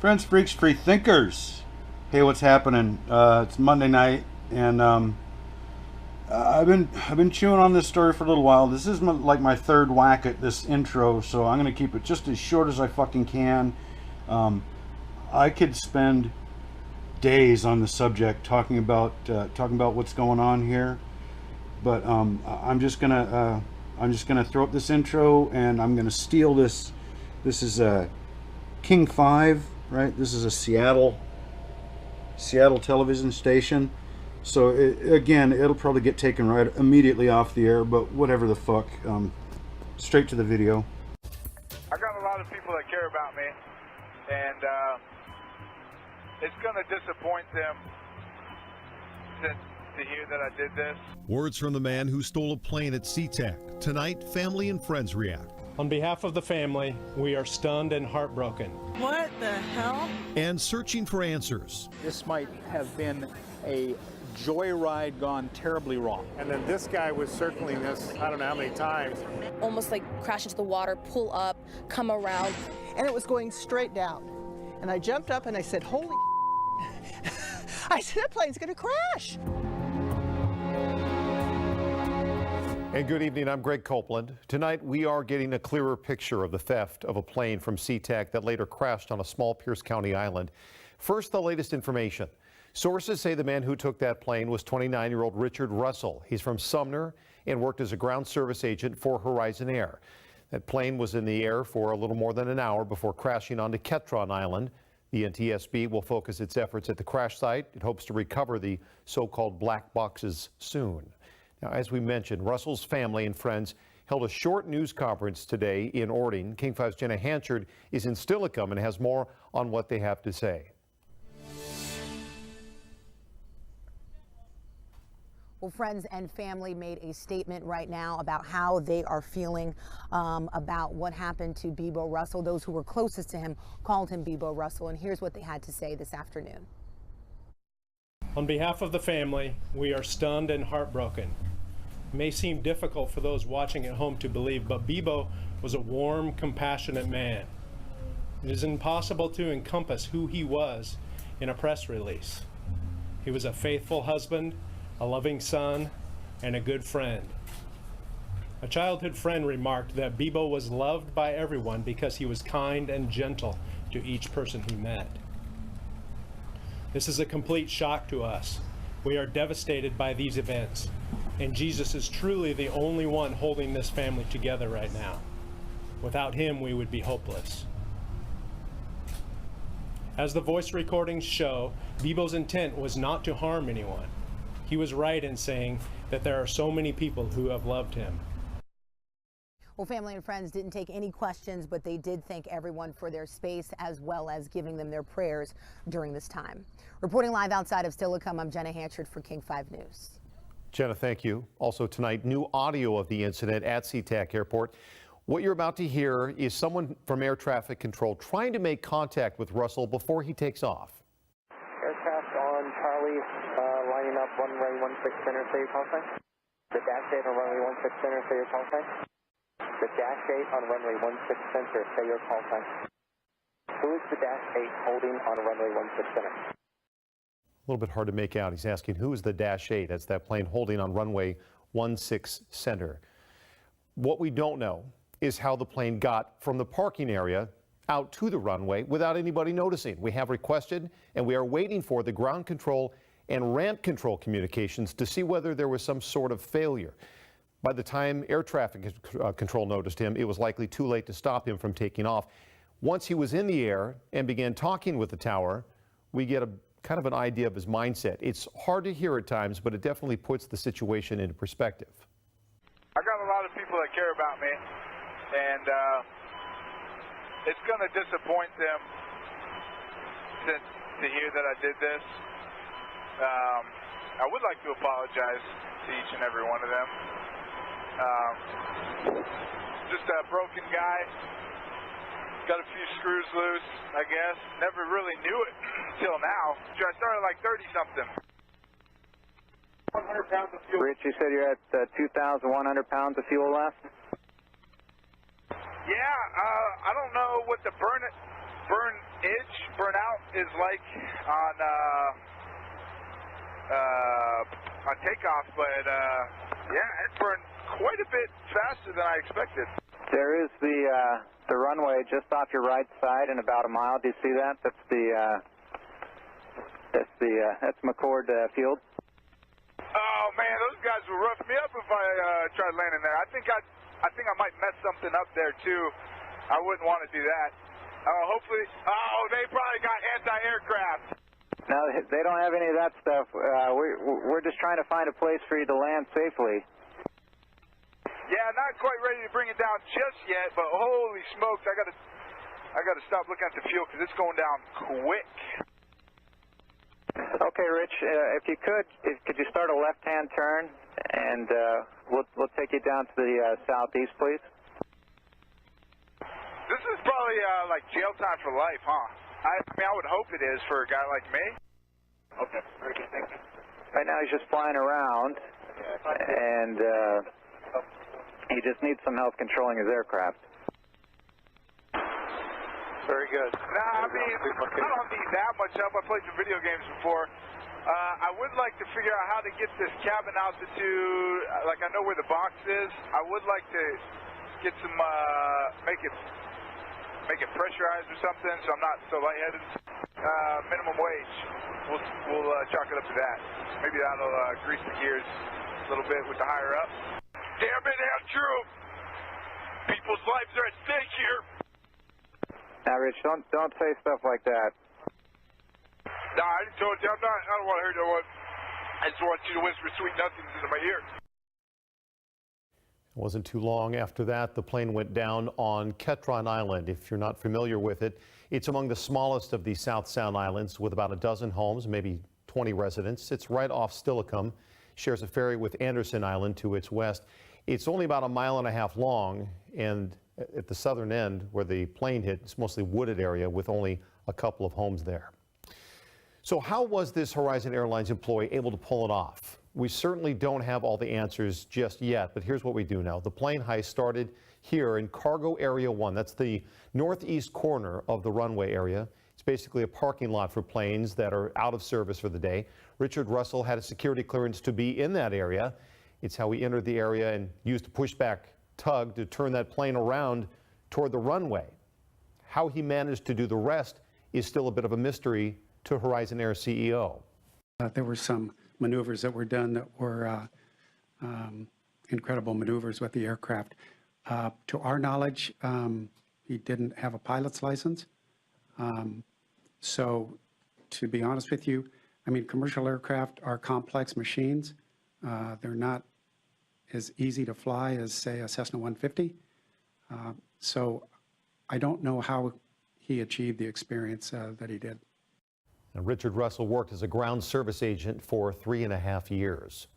Friends, freaks, free thinkers. Hey, what's happening? It's Monday night, and I've been chewing on this story for a little while. This is like my third whack at this intro, so I'm gonna keep it just as short as I fucking can. I could spend days on the subject talking about what's going on here, but I'm just gonna throw up this intro, and I'm gonna steal this. This is King 5, right? This is a Seattle television station. So it'll probably get taken right immediately off the air, but whatever the fuck. Straight to the video. I got a lot of people that care about me, and it's going to disappoint them to hear that I did this. Words from the man who stole a plane at SeaTac. Tonight, family and friends react. On behalf of the family, we are stunned and heartbroken. What the hell? And searching for answers. This might have been a joyride gone terribly wrong. And then this guy was circling this, I don't know how many times. Almost like crash into the water, pull up, come around. And it was going straight down. And I jumped up and I said, holy I said, that plane's gonna crash. And good evening, I'm Greg Copeland. Tonight we are getting a clearer picture of the theft of a plane from SeaTac that later crashed on a small Pierce County island. First, the latest information. Sources say the man who took that plane was 29-year-old Richard Russel. He's from Sumner and worked as a ground service agent for Horizon Air. That plane was in the air for a little more than an hour before crashing onto Ketron Island. The NTSB will focus its efforts at the crash site. It hopes to recover the so-called black boxes soon. Now, as we mentioned, Russell's family and friends held a short news conference today in Ording. King 5's Jenna Hanchard is in Stillicum and has more on what they have to say. Well, friends and family made a statement right now about how they are feeling about what happened to Bebo Russell. Those who were closest to him called him Bebo Russell, and here's what they had to say this afternoon. On behalf of the family, we are stunned and heartbroken. It may seem difficult for those watching at home to believe, but Bebo was a warm, compassionate man. It is impossible to encompass who he was in a press release. He was a faithful husband, a loving son, and a good friend. A childhood friend remarked that Bebo was loved by everyone because he was kind and gentle to each person he met. This is a complete shock to us. We are devastated by these events, and Jesus is truly the only one holding this family together right now. Without him, we would be hopeless. As the voice recordings show, Bebo's intent was not to harm anyone. He was right in saying that there are so many people who have loved him. Well, family and friends didn't take any questions, but they did thank everyone for their space as well as giving them their prayers during this time. Reporting live outside of Stillicum, I'm Jenna Hanchard for King 5 News. Jenna, thank you. Also tonight, new audio of the incident at SeaTac Airport. What you're about to hear is someone from air traffic control trying to make contact with Russell before he takes off. Aircraft on Charlie, lining up runway 16 center, say your call sign. The dash 8 on runway 16 center, say your call sign. The dash 8 on runway 16 center, say your call sign. Who is the dash 8 holding on runway 16 center? A little bit hard to make out. He's asking who is the dash 8? That's that plane holding on runway 16 center. What we don't know is how the plane got from the parking area out to the runway without anybody noticing. We have requested and we are waiting for the ground control and ramp control communications to see whether there was some sort of failure. By the time air traffic control noticed him, it was likely too late to stop him from taking off. Once he was in the air and began talking with the tower, we get a kind of an idea of his mindset. It's hard to hear at times, but it definitely puts the situation into perspective. I got a lot of people that care about me, and it's going to disappoint them to hear that I did this. I would like to apologize to each and every one of them. Just a broken guy. Got a few screws loose, I guess. Never really knew it till now. I started like 30-something. 100 pounds of fuel. Rich, you said you're at 2,100 pounds of fuel left? Yeah, I don't know what the burn is like on takeoff, but yeah, it burned quite a bit faster than I expected. There is the runway just off your right side in about a mile. Do you see that? That's McCord Field. Oh man, those guys will rough me up if I tried landing there. I think I might mess something up there too. I wouldn't want to do that. Hopefully, they probably got anti-aircraft. No, they don't have any of that stuff. We're just trying to find a place for you to land safely. Yeah, not quite ready to bring it down just yet, but holy smokes, I gotta stop looking at the fuel because it's going down quick. Okay, Rich, if you could you start a left-hand turn, and we'll take you down to the southeast, please. This is probably like jail time for life, huh? I mean, I would hope it is for a guy like me. Okay, very good, thank you. Right now he's just flying around, and he just needs some help controlling his aircraft. Very good. Nah, I mean, I don't need that much help. I played some video games before. I would like to figure out how to get this cabin altitude. Like, I know where the box is. I would like to get some, make it pressurized or something so I'm not so lightheaded. Minimum wage. We'll chalk it up to that. Maybe that'll grease the gears a little bit with the higher up. Damn it, Andrew! People's lives are at stake here. Now, Rich, don't say stuff like that. Nah, I just told you I don't want to hear no one. I just want you to whisper sweet nothings into my ear. It wasn't too long after that, the plane went down on Ketron Island. If you're not familiar with it, it's among the smallest of the South Sound Islands with about a dozen homes, maybe 20 residents. It's right off Steilacoom, shares a ferry with Anderson Island to its west. It's only about 1.5 miles long, and at the southern end where the plane hit, it's mostly wooded area with only a couple of homes there. So how was this Horizon Airlines employee able to pull it off? We certainly don't have all the answers just yet, but here's what we do know. The plane heist started here in Cargo Area 1. That's the northeast corner of the runway area. It's basically a parking lot for planes that are out of service for the day. Richard Russel had a security clearance to be in that area. It's how he entered the area and used a pushback tug to turn that plane around toward the runway. How he managed to do the rest is still a bit of a mystery to Horizon Air CEO. There were some maneuvers that were done that were incredible maneuvers with the aircraft. To our knowledge, he didn't have a pilot's license. So to be honest with you, I mean, commercial aircraft are complex machines. They're not as easy to fly as, say, a Cessna 150. So I don't know how he achieved the experience that he did. And Richard Russel worked as a ground service agent for 3.5 years.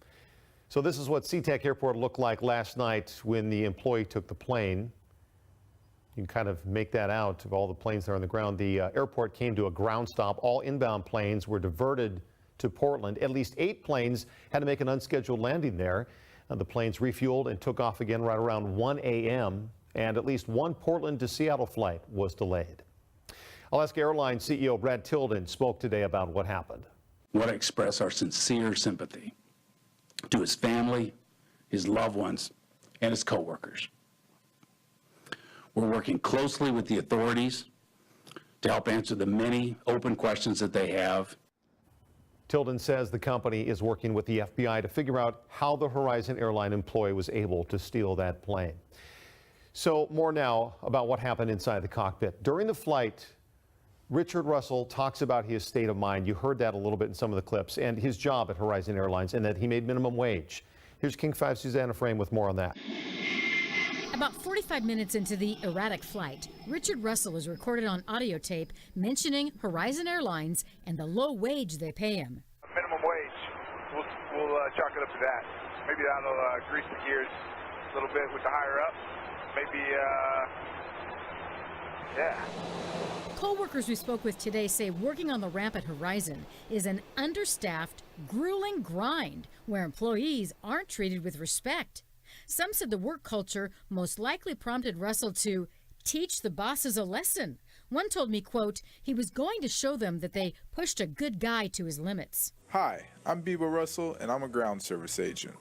So this is what SeaTac Airport looked like last night when the employee took the plane. You can kind of make that out of all the planes that are on the ground. The airport came to a ground stop. All inbound planes were diverted to Portland. At least 8 planes had to make an unscheduled landing there. The planes refueled and took off again right around 1 a.m. and at least one Portland to Seattle flight was delayed. Alaska Airlines CEO Brad Tilden spoke today about what happened. I want to express our sincere sympathy to his family, his loved ones, and his coworkers. We're working closely with the authorities to help answer the many open questions that they have. Tilden says the company is working with the FBI to figure out how the Horizon Airline employee was able to steal that plane. So more now about what happened inside the cockpit. During the flight, Richard Russel talks about his state of mind. You heard that a little bit in some of the clips, and his job at Horizon Airlines, and that he made minimum wage. Here's King 5 Susanna Frame with more on that. About 45 minutes into the erratic flight, Richard Russel is recorded on audio tape mentioning Horizon Airlines and the low wage they pay him. Minimum wage. We'll chalk it up to that. Maybe that'll grease the gears a little bit with the higher up. Maybe, yeah. Co-workers we spoke with today say working on the ramp at Horizon is an understaffed, grueling grind where employees aren't treated with respect. Some said the work culture most likely prompted Russell to teach the bosses a lesson One told me, quote, he was going to show them that they pushed a good guy to his limits. Hi, I'm Richard Russel, and I'm a ground service agent.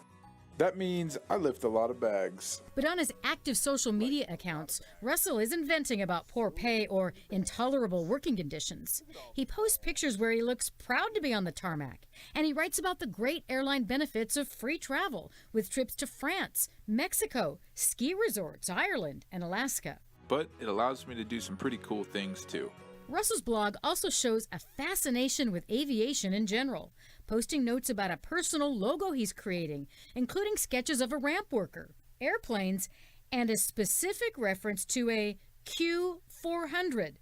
That means I lift a lot of bags. But on his active social media accounts, Russell isn't venting about poor pay or intolerable working conditions. He posts pictures where he looks proud to be on the tarmac, and he writes about the great airline benefits of free travel with trips to France, Mexico, ski resorts, Ireland, and Alaska. But it allows me to do some pretty cool things too. Russell's blog also shows a fascination with aviation in general, posting notes about a personal logo he's creating, including sketches of a ramp worker, airplanes, and a specific reference to a Q400,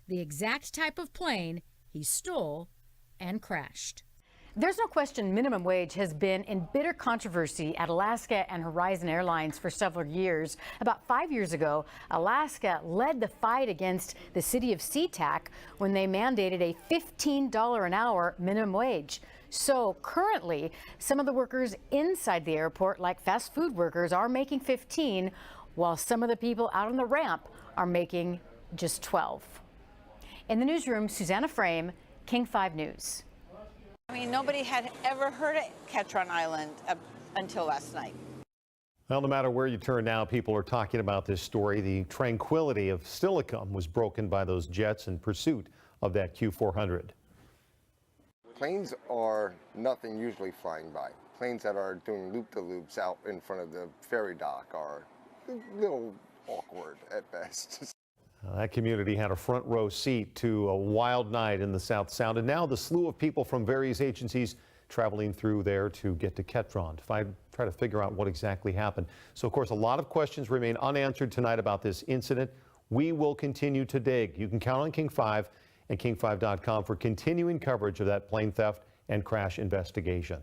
the exact type of plane he stole and crashed. There's no question minimum wage has been in bitter controversy at Alaska and Horizon Airlines for several years. About 5 years ago, Alaska led the fight against the city of SeaTac when they mandated a $15 an hour minimum wage. So currently, some of the workers inside the airport, like fast food workers, are making $15, while some of the people out on the ramp are making just $12. In the newsroom, Susanna Frame, King 5 News. I mean, nobody had ever heard of Ketron Island until last night. Well, no matter where you turn now, people are talking about this story. The tranquility of Steilacoom was broken by those jets in pursuit of that Q400. Planes are nothing usually flying by. Planes that are doing loop-de-loops out in front of the ferry dock are a little awkward at best. That community had a front row seat to a wild night in the South Sound, and now the slew of people from various agencies traveling through there to get to Ketron to try to figure out what exactly happened. So, of course, a lot of questions remain unanswered tonight about this incident. We will continue to dig. You can count on King 5 and King5.com for continuing coverage of that plane theft and crash investigation.